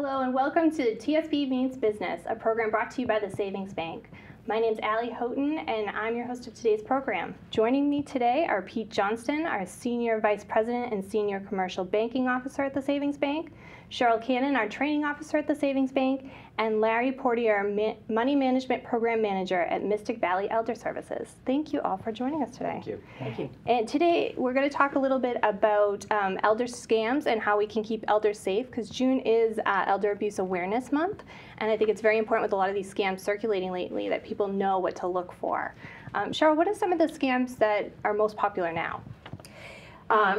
Hello and welcome to TSB Means Business, a program brought to you by the Savings Bank. My name's Allie Houghton and I'm your host of today's program. Joining me today are Pete Johnston, our Senior Vice President and Senior Commercial Banking Officer at the Savings Bank, Cheryl Cannon, our Training Officer at the Savings Bank, and Larry Portier, Money Management Program Manager at Mystic Valley Elder Services. Thank you all for joining us today. Thank you. Thank you. And today we're going to talk a little bit about elder scams and how we can keep elders safe, because June is Elder Abuse Awareness Month, and I think it's very important with a lot of these scams circulating lately that people know what to look for. Cheryl, what are some of the scams that are most popular now?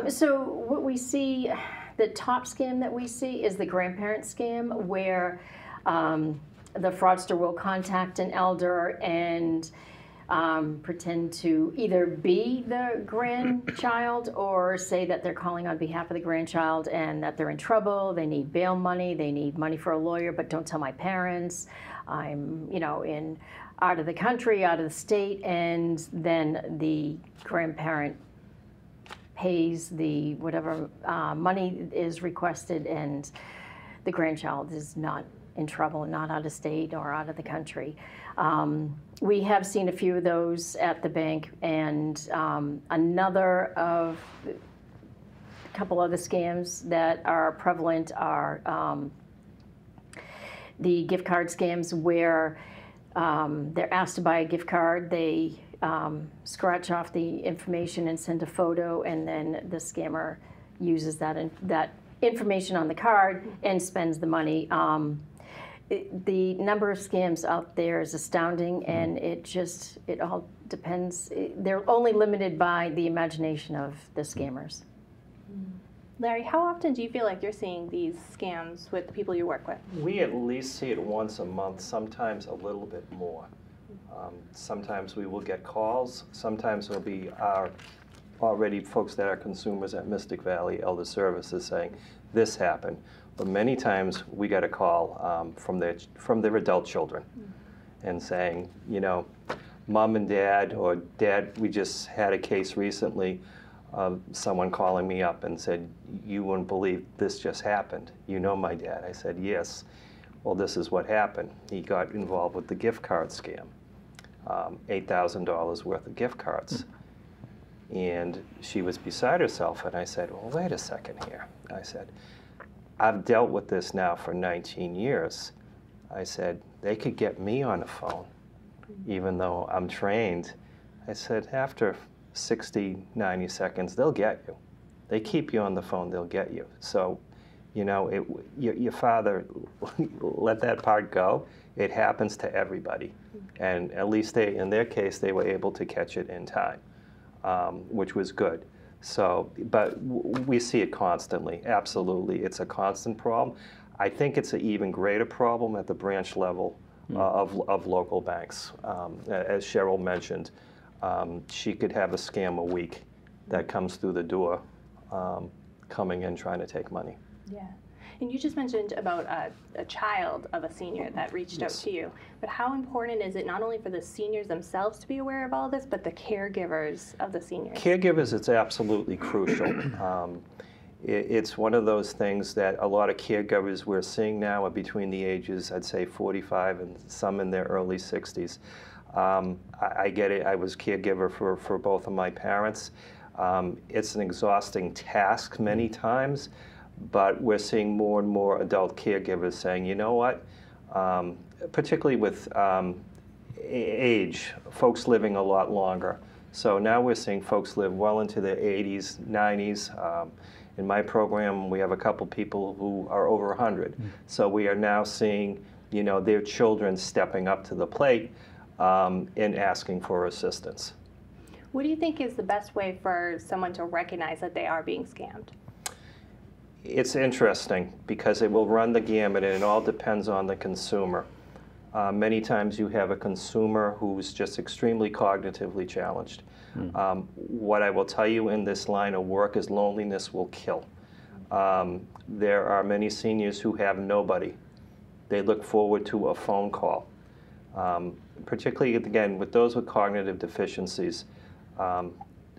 So what we see, the top scam that we see is the grandparent scam, where the fraudster will contact an elder and pretend to either be the grandchild or say that they're calling on behalf of the grandchild and that they're in trouble, they need bail money, they need money for a lawyer, but don't tell my parents. I'm, out of the country, out of the state, and then the grandparent pays the whatever money is requested, and the grandchild is not in trouble, not out of state or out of the country. We have seen a few of those at the bank, and another of a couple other scams that are prevalent are the gift card scams, where they're asked to buy a gift card, they scratch off the information and send a photo, and then the scammer uses that information on the card and spends the money. The number of scams out there is astounding, and it all depends. They're only limited by the imagination of the scammers. Larry, how often do you feel like you're seeing these scams with the people you work with? We at least see it once a month, sometimes a little bit more. Sometimes we will get calls, sometimes it'll be our already folks that are consumers at Mystic Valley Elder Services saying, this happened. But many times we get a call from their adult children and saying, Mom and Dad, or Dad, we just had a case recently of someone calling me up and said, you wouldn't believe this just happened. You know my dad? I said, yes. Well, this is what happened. He got involved with the gift card scam, $8,000 worth of gift cards. And she was beside herself, and I said, well, wait a second here. I said, I've dealt with this now for 19 years. I said, they could get me on the phone, even though I'm trained. I said, after 60, 90 seconds, they'll get you. They keep you on the phone, they'll get you. So, your father let that part go. It happens to everybody. And at least in their case, they were able to catch it in time, which was good. So, but we see it constantly. Absolutely, it's a constant problem. I think it's an even greater problem at the branch level of local banks. As Cheryl mentioned, she could have a scam a week that comes through the door, coming in trying to take money. Yeah. And you just mentioned about a child of a senior that reached out to you. But how important is it not only for the seniors themselves to be aware of all this, but the caregivers of the seniors? Caregivers, it's absolutely crucial. It's one of those things that a lot of caregivers we're seeing now are between the ages, I'd say 45 and some in their early 60s. I get it. I was caregiver for both of my parents. It's an exhausting task many times, but we're seeing more and more adult caregivers saying, you know what, particularly with age, folks living a lot longer. So now we're seeing folks live well into their 80s, 90s. In my program, we have a couple people who are over 100. So we are now seeing, their children stepping up to the plate and asking for assistance. What do you think is the best way for someone to recognize that they are being scammed? It's interesting because it will run the gamut, and it all depends on the consumer. Many times you have a consumer who's just extremely cognitively challenged. What I will tell you in this line of work is loneliness will kill. There are many seniors who have nobody. They look forward to a phone call. Particularly, again, with those with cognitive deficiencies,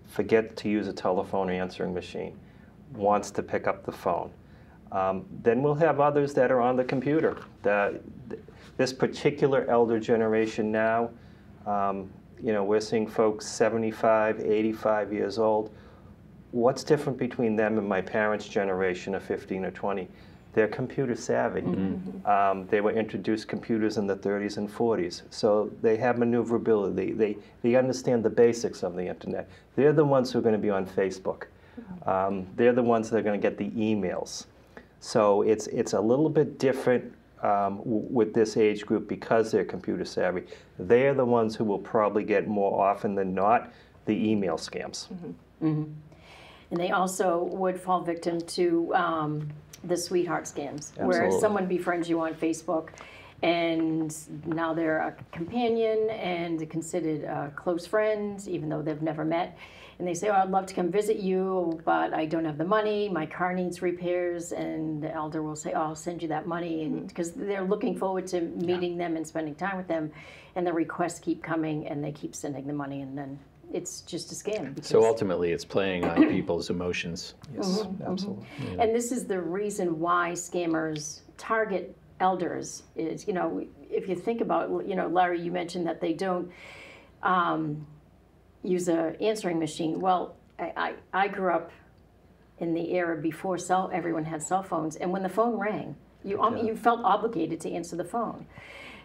forget to use a telephone answering machine, wants to pick up the phone. Then we'll have others that are on the computer. This particular elder generation now, we're seeing folks 75, 85 years old. What's different between them and my parents' generation of 15 or 20? They're computer savvy. They were introduced computers in the 30s and 40s, so they have maneuverability. They understand the basics of the internet. They're the ones who are going to be on Facebook. They're the ones that are going to get the emails. So it's a little bit different with this age group because they're computer savvy. They're the ones who will probably get more often than not the email scams. And they also would fall victim to the sweetheart scams, where Absolutely. someone befriends you on Facebook, and now they're a companion and considered a close friend, even though they've never met. And they say, oh, I'd love to come visit you, but I don't have the money. My car needs repairs. And the elder will say, oh, I'll send you that money. And because they're looking forward to meeting them and spending time with them. And the requests keep coming, and they keep sending the money. And then it's just a scam. So ultimately, it's playing on people's emotions. Yes, absolutely. And this is the reason why scammers target elders is, if you think about, Larry, you mentioned that they don't use an answering machine. Well, I grew up in the era before everyone had cell phones, and when the phone rang, you felt obligated to answer the phone.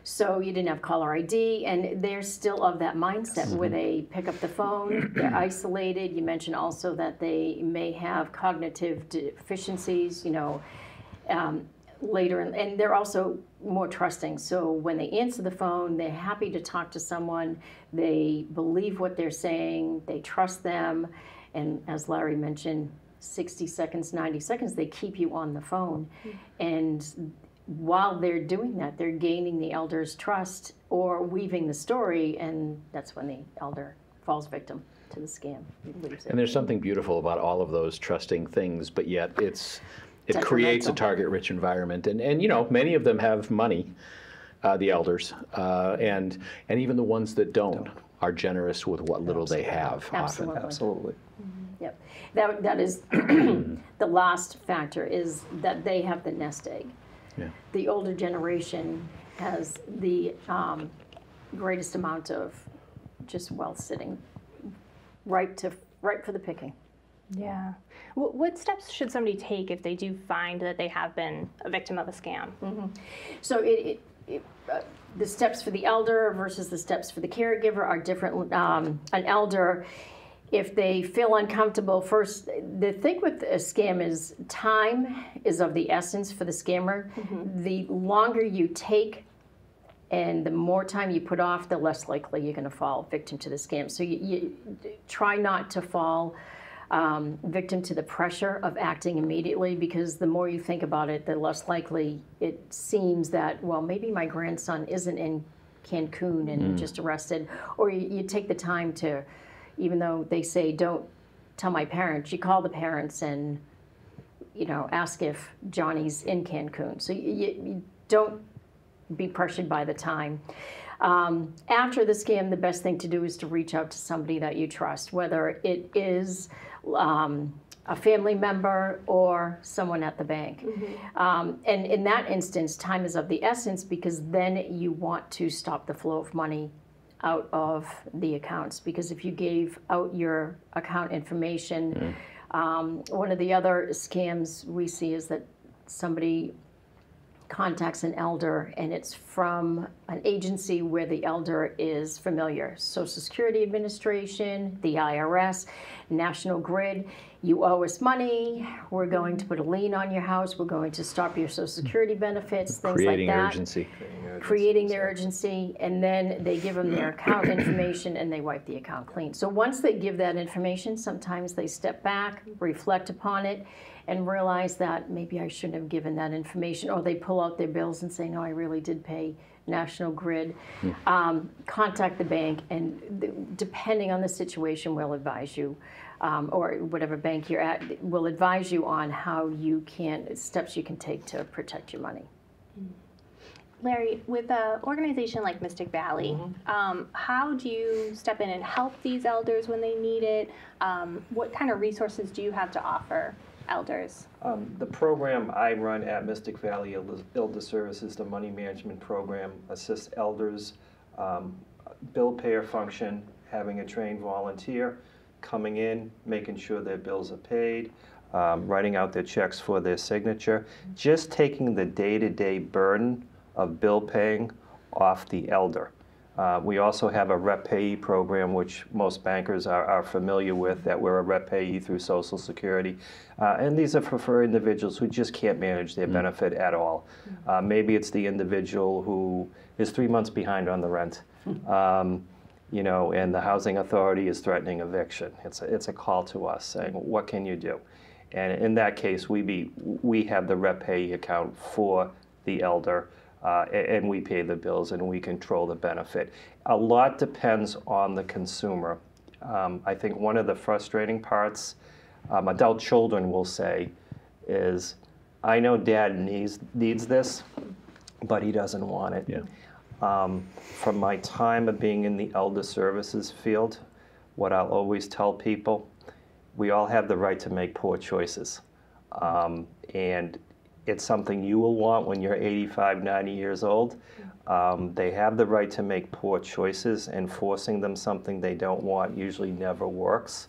So you didn't have caller ID, and they're still of that mindset where they pick up the phone, they're isolated. You mentioned also that they may have cognitive deficiencies, later, and they're also more trusting. So when they answer the phone, they're happy to talk to someone, they believe what they're saying, they trust them, and as Larry mentioned, 60 seconds, 90 seconds, they keep you on the phone. And while they're doing that, they're gaining the elder's trust or weaving the story, and that's when the elder falls victim to the scam. And there's something beautiful about all of those trusting things, but yet it creates a target-rich environment. And many of them have money, the elders, and even the ones that don't are generous with what little they have often. Absolutely. Yep. That is the last factor, is that they have the nest egg. Yeah. The older generation has the greatest amount of just wealth sitting right for the picking. Yeah. What steps should somebody take if they do find that they have been a victim of a scam? So the steps for the elder versus the steps for the caregiver are different. An elder, if they feel uncomfortable, first, the thing with a scam is time is of the essence for the scammer. The longer you take and the more time you put off, the less likely you're going to fall victim to the scam. So you try not to fall victim to the pressure of acting immediately, because the more you think about it, the less likely it seems that, well, maybe my grandson isn't in Cancun and just arrested. Or you take the time to, even though they say don't tell my parents, you call the parents and ask if Johnny's in Cancun. So you don't be pressured by the time. After the scam, the best thing to do is to reach out to somebody that you trust, whether it is a family member or someone at the bank. And in that instance, time is of the essence, because then you want to stop the flow of money out of the accounts. Because if you gave out your account information, one of the other scams we see is that somebody contacts an elder, and it's from an agency where the elder is familiar. Social Security Administration, the IRS, National Grid. You owe us money. We're going to put a lien on your house. We're going to stop your Social Security benefits, things Creating like that. urgency. Creating their urgency, and then they give them their account information and they wipe the account clean. So once they give that information, sometimes they step back, reflect upon it, and realize that maybe I shouldn't have given that information, or they pull out their bills and say, no, I really did pay National Grid. Contact the bank, and depending on the situation, we'll advise you, or whatever bank you're at, will advise you on steps you can take to protect your money. Larry, with an organization like Mystic Valley, how do you step in and help these elders when they need it? What kind of resources do you have to offer elders? The program I run at Mystic Valley Elder Services, the money management program, assists elders, bill payer function, having a trained volunteer, coming in, making sure their bills are paid, writing out their checks for their signature, just taking the day-to-day burden of bill paying off the elder. We also have a rep payee program, which most bankers are familiar with, that we're a rep payee through Social Security. And these are for individuals who just can't manage their benefit at all. Maybe it's the individual who is 3 months behind on the rent. You know, and the housing authority is threatening eviction. It's a call to us saying, what can you do? And in that case, we have the rep payee account for the elder, and we pay the bills and we control the benefit. A lot depends on the consumer. I think one of the frustrating parts, adult children will say, is, I know Dad needs this, but he doesn't want it. Yeah. From my time of being in the elder services field, what I'll always tell people, we all have the right to make poor choices. And it's something you will want when you're 85, 90 years old. They have the right to make poor choices, and forcing them something they don't want usually never works.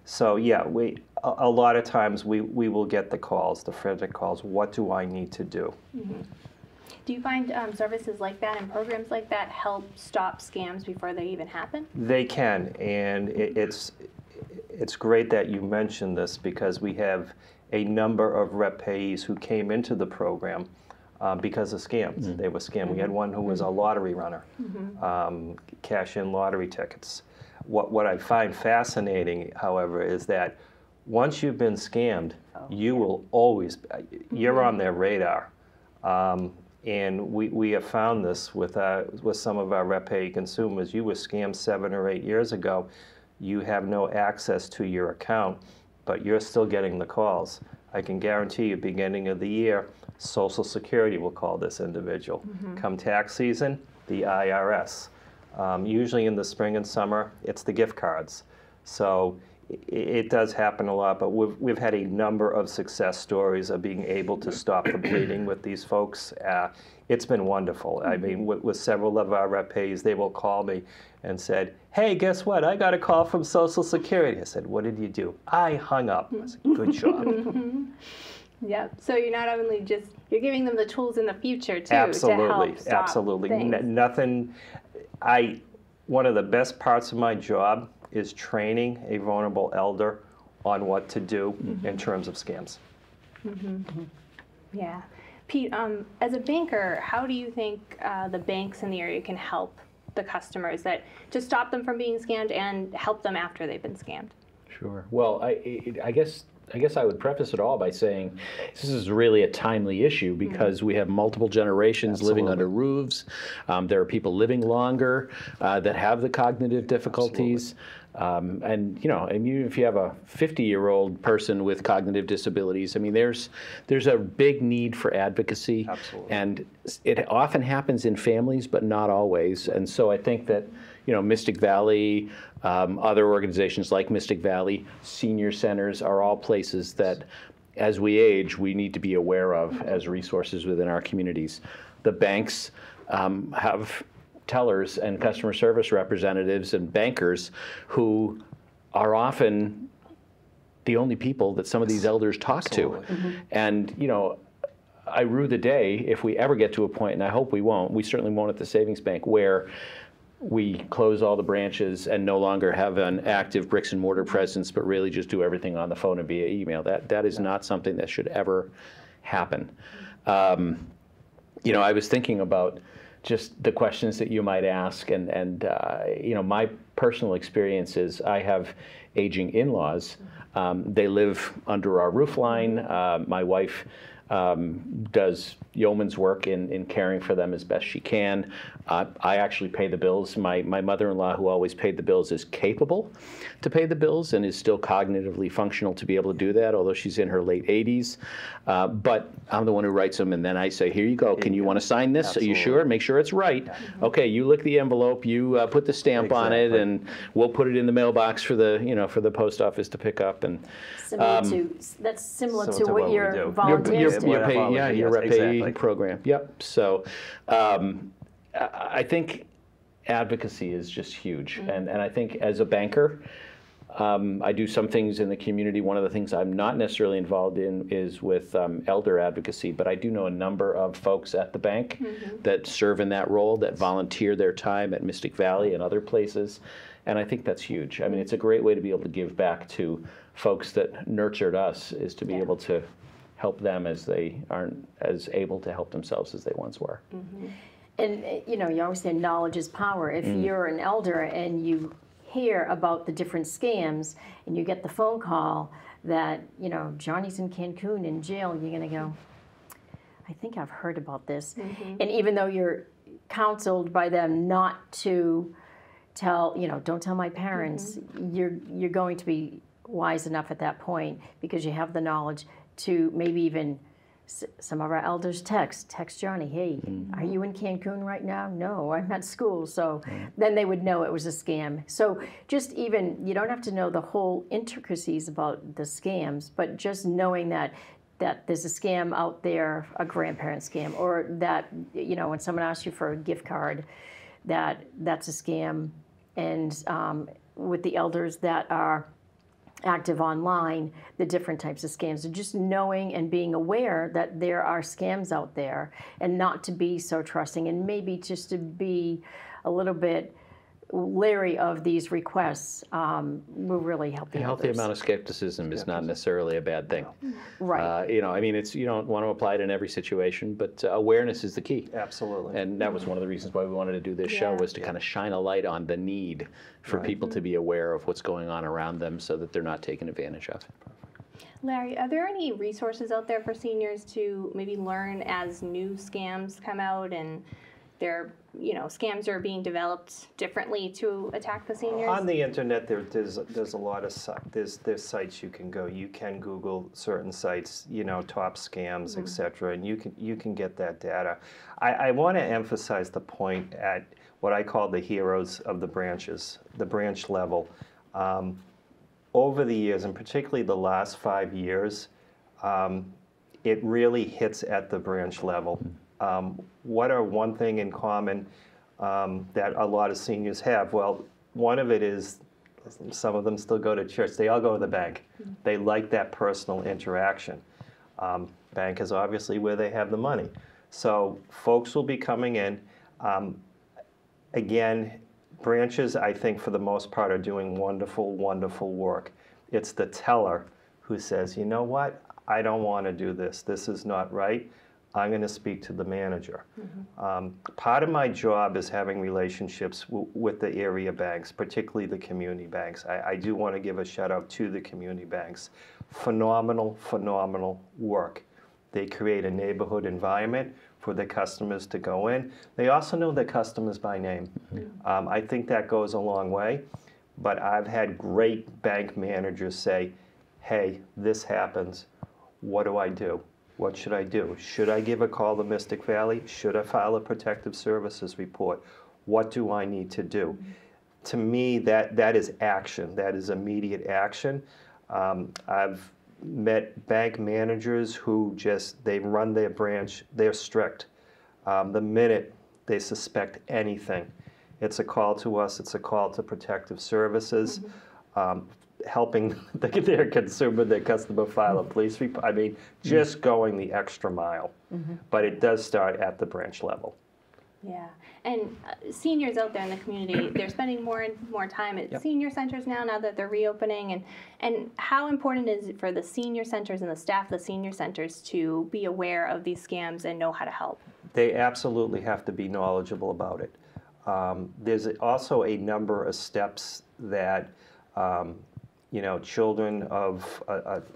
So yeah, a lot of times we will get the calls, the frantic calls, what do I need to do? Do you find services like that and programs like that help stop scams before they even happen? They can, and it's great that you mentioned this, because we have a number of rep payees who came into the program because of scams. They were scammed. We had one who was a lottery runner, cash-in lottery tickets. What I find fascinating, however, is that once you've been scammed, you will always, you're on their radar. And we have found this with some of our rep payee consumers. You were scammed 7 or 8 years ago. You have no access to your account, but you're still getting the calls. I can guarantee you, beginning of the year, Social Security will call this individual. Come tax season, the IRS. Usually in the spring and summer, it's the gift cards. So it does happen a lot, but we've had a number of success stories of being able to stop the bleeding with these folks. It's been wonderful. I mean, with several of our rep payees, they will call me and said, hey, guess what? I got a call from Social Security. I said, what did you do? I hung up. I said, good job. Yeah. So you're not only just, you're giving them the tools in the future too Absolutely. to help stop Absolutely. things. Nothing. One of the best parts of my job is training a vulnerable elder on what to do in terms of scams. Yeah. Pete, as a banker, how do you think the banks in the area can help the customers to stop them from being scammed and help them after they've been scammed? Sure. Well, I guess I would preface it all by saying this is really a timely issue, because we have multiple generations living under roofs. There are people living longer that have the cognitive difficulties. And even if you have a 50-year-old person with cognitive disabilities, I mean, there's a big need for advocacy. Absolutely. And it often happens in families, but not always. And so I think that Mystic Valley, other organizations like Mystic Valley, senior centers are all places that, as we age, we need to be aware of as resources within our communities. The banks have tellers and customer service representatives and bankers who are often the only people that some of these elders talk to. And, I rue the day if we ever get to a point, and I hope we won't, we certainly won't at the Savings Bank, where we close all the branches and no longer have an active bricks and mortar presence, but really just do everything on the phone and via email. That is not something that should ever happen. I was thinking about just the questions that you might ask, and my personal experience is I have aging in-laws. They live under our roof line. My wife does yeoman's work in caring for them as best she can. I actually pay the bills. My mother-in-law, who always paid the bills, is capable to pay the bills and is still cognitively functional to be able to do that, although she's in her late 80s. But I'm the one who writes them, and then I say, here you go. Can you want to sign this? Absolutely. Are you sure? Make sure it's right. Okay, you lick the envelope, you put the stamp on it, Exactly. and we'll put it in the mailbox for the, for the post office to pick up. And That's similar to Similar what to what we your do. volunteers do. Your pay- yeah, your rep Exactly. pay program. Yep. So I think advocacy is just huge. And I think as a banker, I do some things in the community. One of the things I'm not necessarily involved in is with elder advocacy, but I do know a number of folks at the bank that serve in that role, that volunteer their time at Mystic Valley and other places. And I think that's huge. I mean, it's a great way to be able to give back to folks that nurtured us, is to be able to help them as they aren't as able to help themselves as they once were. And you always say knowledge is power. If you're an elder and you hear about the different scams and you get the phone call that, Johnny's in Cancun in jail, you're going to go, I think I've heard about this. And even though you're counseled by them not to tell, don't tell my parents, you're going to be wise enough at that point because you have the knowledge to maybe even some of our elders text Johnny, hey, are you in Cancun right now? No, I'm at school. So then they would know it was a scam. So just even, you don't have to know the whole intricacies about the scams, but just knowing that there's a scam out there, a grandparent scam, or that, when someone asks you for a gift card, that's a scam. And with the elders that are active online, the different types of scams. So just knowing and being aware that there are scams out there and not to be so trusting, and maybe just to be a little bit leery of these requests will really help the A healthy elders. amount of skepticism is not necessarily a bad thing. Right. I mean, you don't want to apply it in every situation, but awareness is the key. Absolutely. And that was one of the reasons why we wanted to do this show, was to kind of shine a light on the need for people to be aware of what's going on around them so that they're not taken advantage of. Larry, are there any resources out there for seniors to maybe learn as new scams come out and scams are being developed differently to attack the seniors? On the internet, there's a lot of there's sites you can go. You can Google certain sites, top scams, etc., and you can get that data. I want to emphasize the point at what I call the heroes of the branches, the branch level. Over the years, and particularly the last 5 years, it really hits at the branch level. What are one thing in common that a lot of seniors have? Well, one of it is some of them still go to church. They all go to the bank. They like that personal interaction. Bank is obviously where they have the money. So folks will be coming in. Again, branches, I think, for the most part, are doing wonderful, wonderful work. It's the teller who says, you know what? I don't want to do this. This is not right. I'm going to speak to the manager. Part of my job is having relationships with the area banks, particularly the community banks. I do want to give a shout out to the community banks. Phenomenal, phenomenal work. They create a neighborhood environment for their customers to go in. They also know their customers by name. I think that goes a long way, but I've had great bank managers say, hey, this happens. What do I do? What should I do? Should I give a call to Mystic Valley? Should I file a protective services report? What do I need to do? To me, that is action. That is immediate action. I've met bank managers who they run their branch, they're strict. The minute they suspect anything, it's a call to us, it's a call to protective services. Helping their consumer, their customer file a police report. I mean, just going the extra mile. But it does start at the branch level. Yeah, and seniors out there in the community, they're spending more and more time at senior centers now that they're reopening. And how important is it for the senior centers and the staff of the senior centers to be aware of these scams and know how to help? They absolutely have to be knowledgeable about it. There's also a number of steps that children of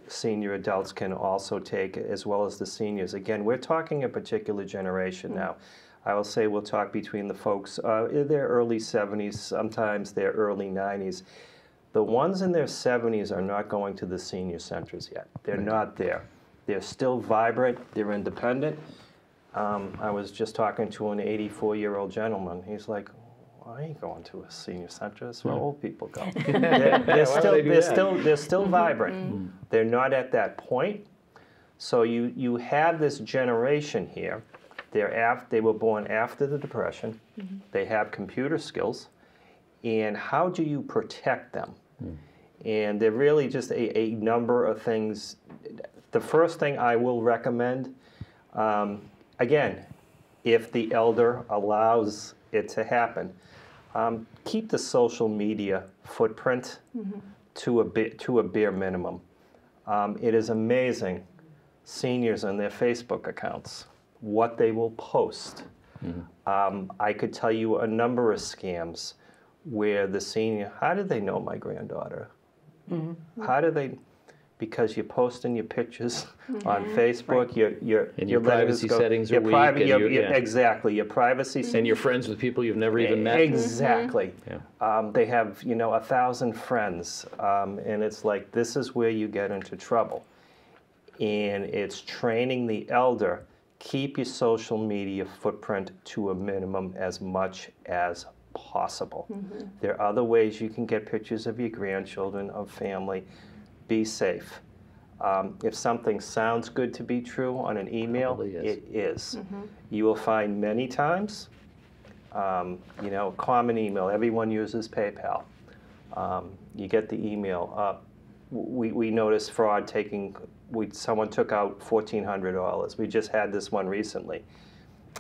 senior adults can also take, as well as the seniors. Again, we're talking a particular generation now. I will say we'll talk between the folks in their early 70s, sometimes their early 90s. The ones in their 70s are not going to the senior centers yet. They're not there. They're still vibrant. They're independent. I was just talking to an 84-year-old gentleman. He's like, I ain't going to a senior center. That's where old people go. They're still vibrant. They're not at that point. So you have this generation here. They were born after the Depression. They have computer skills. And how do you protect them? And they're really just a number of things. The first thing I will recommend, again, if the elder allows it to happen, keep the social media footprint to a bare minimum. It is amazing, seniors and their Facebook accounts, what they will post. I could tell you a number of scams where the senior, how did they know my granddaughter? How do they? Because you're posting your pictures on Facebook, your privacy settings are weak. Exactly, your privacy. And you're friends with people you've never even met. Exactly. They have 1,000 friends, and it's like, this is where you get into trouble. And it's training the elder, keep your social media footprint to a minimum as much as possible. There are other ways you can get pictures of your grandchildren, of family. Be safe. If something sounds good to be true on an email, it is. You will find many times, a common email. Everyone uses PayPal. You get the email. We noticed fraud someone took out $1,400. We just had this one recently.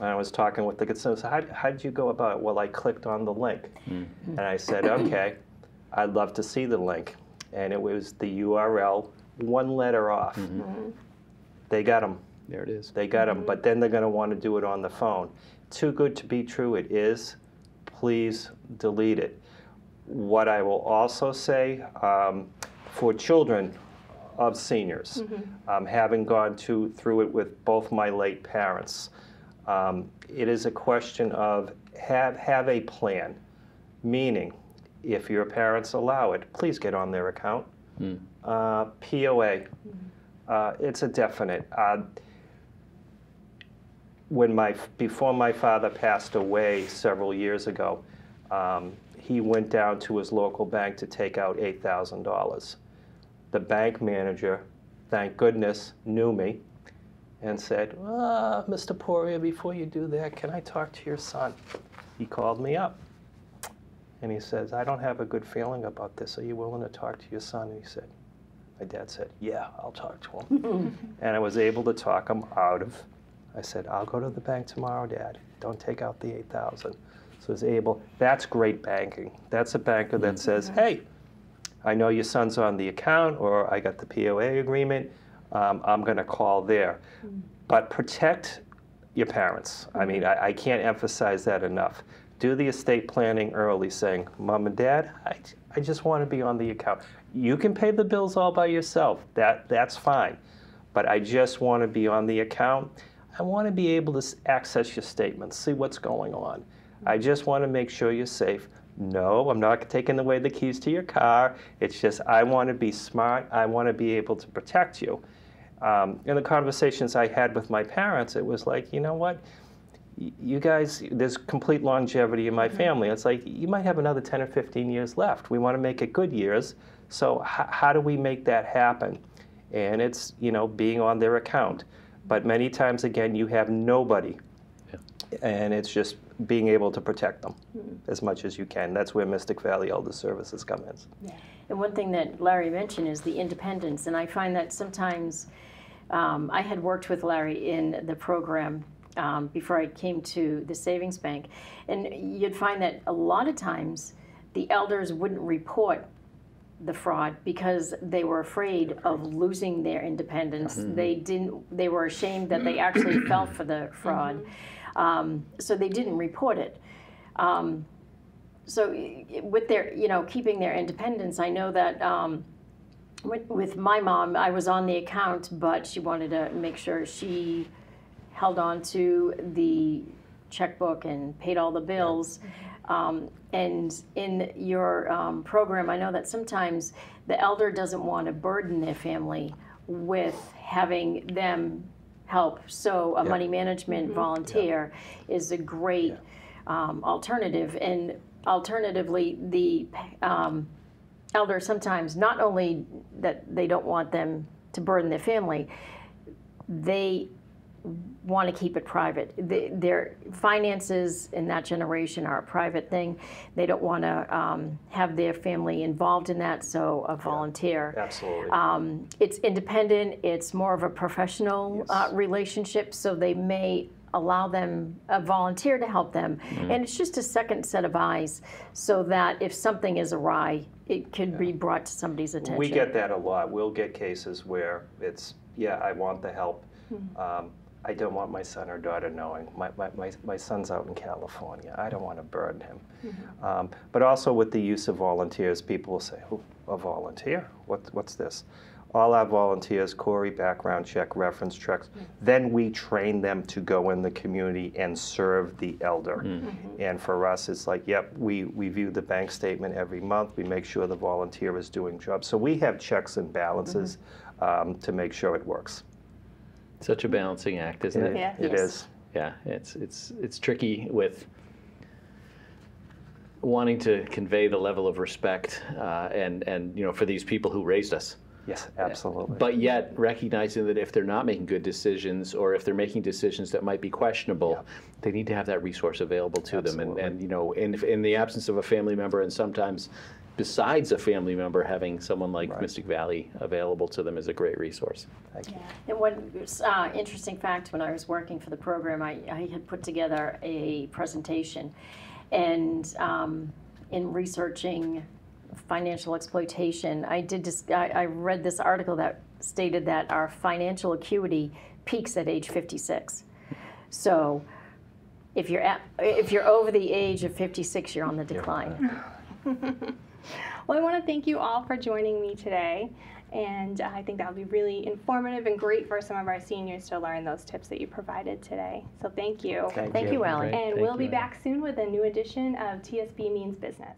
And I was talking with the consumer. So how did you go about it? Well, I clicked on the link. And I said, okay, I'd love to see the link. And it was the URL, one letter off. They got them. There it is. They got them, but then they're going to want to do it on the phone. Too good to be true, it is. Please delete it. What I will also say, for children of seniors, having gone through it with both my late parents, it is a question of have a plan, meaning, if your parents allow it, please get on their account. POA, it's a definite. Before my father passed away several years ago, he went down to his local bank to take out $8,000. The bank manager, thank goodness, knew me and said, Mr. Poirier, before you do that, can I talk to your son? He called me up. And he says, I don't have a good feeling about this. Are you willing to talk to your son? And my dad said, yeah, I'll talk to him. And I was able to talk him out of, I said, I'll go to the bank tomorrow, Dad. Don't take out the $8,000. So I was able, that's great banking. That's a banker that says, hey, I know your son's on the account, or I got the POA agreement. I'm going to call there. But protect your parents. I mean, I can't emphasize that enough. Do the estate planning early, saying, Mom and Dad, I just want to be on the account. You can pay the bills all by yourself. That's fine. But I just want to be on the account. I want to be able to access your statements, see what's going on. I just want to make sure you're safe. No, I'm not taking away the keys to your car. It's just I want to be smart. I want to be able to protect you. In the conversations I had with my parents, it was like, you know what? You guys, there's complete longevity in my family. It's like, you might have another 10 or 15 years left. We want to make it good years. So how do we make that happen? And it's, being on their account. But many times, again, you have nobody. And it's just being able to protect them as much as you can. That's where Mystic Valley Elder Services come in. And one thing that Larry mentioned is the independence. And I find that sometimes, I had worked with Larry in the program before I came to the savings bank. And you'd find that a lot of times the elders wouldn't report the fraud because they were afraid of losing their independence. They were ashamed that they actually fell for the fraud. So they didn't report it. So with their, keeping their independence, I know that with my mom, I was on the account, but she wanted to make sure she held on to the checkbook and paid all the bills. And in your program, I know that sometimes the elder doesn't want to burden their family with having them help. So a money management volunteer is a great alternative. And alternatively, the elder sometimes, not only that they don't want them to burden their family, they want to keep it private. Their finances in that generation are a private thing. They don't want to have their family involved in that, so a volunteer. Absolutely. It's independent, it's more of a professional relationship, so they may allow them, a volunteer to help them. And it's just a second set of eyes so that if something is awry, it could be brought to somebody's attention. We get that a lot. We'll get cases where it's, I want the help. I don't want my son or daughter knowing. My son's out in California. I don't want to burden him. But also with the use of volunteers, people will say, oh, a volunteer? What's this? All our volunteers, Corey, background check, reference checks, then we train them to go in the community and serve the elder. And for us, it's like, we view the bank statement every month. We make sure the volunteer is doing jobs. So we have checks and balances to make sure it works. Such a balancing act, isn't it? Yeah. It is. Yeah, it's tricky with wanting to convey the level of respect and for these people who raised us. Yes, absolutely. But yet recognizing that if they're not making good decisions or if they're making decisions that might be questionable, they need to have that resource available to them. And in the absence of a family member, and sometimes besides a family member, having someone like Mystic Valley available to them is a great resource. Thank you. And one interesting fact, when I was working for the program, I had put together a presentation, and in researching financial exploitation, I read this article that stated that our financial acuity peaks at age 56. So if you're over the age of 56, you're on the decline. Well, I want to thank you all for joining me today, and I think that will be really informative and great for some of our seniors to learn those tips that you provided today. So thank you. Thank you, Allie. And we'll be back soon with a new edition of TSB Means Business.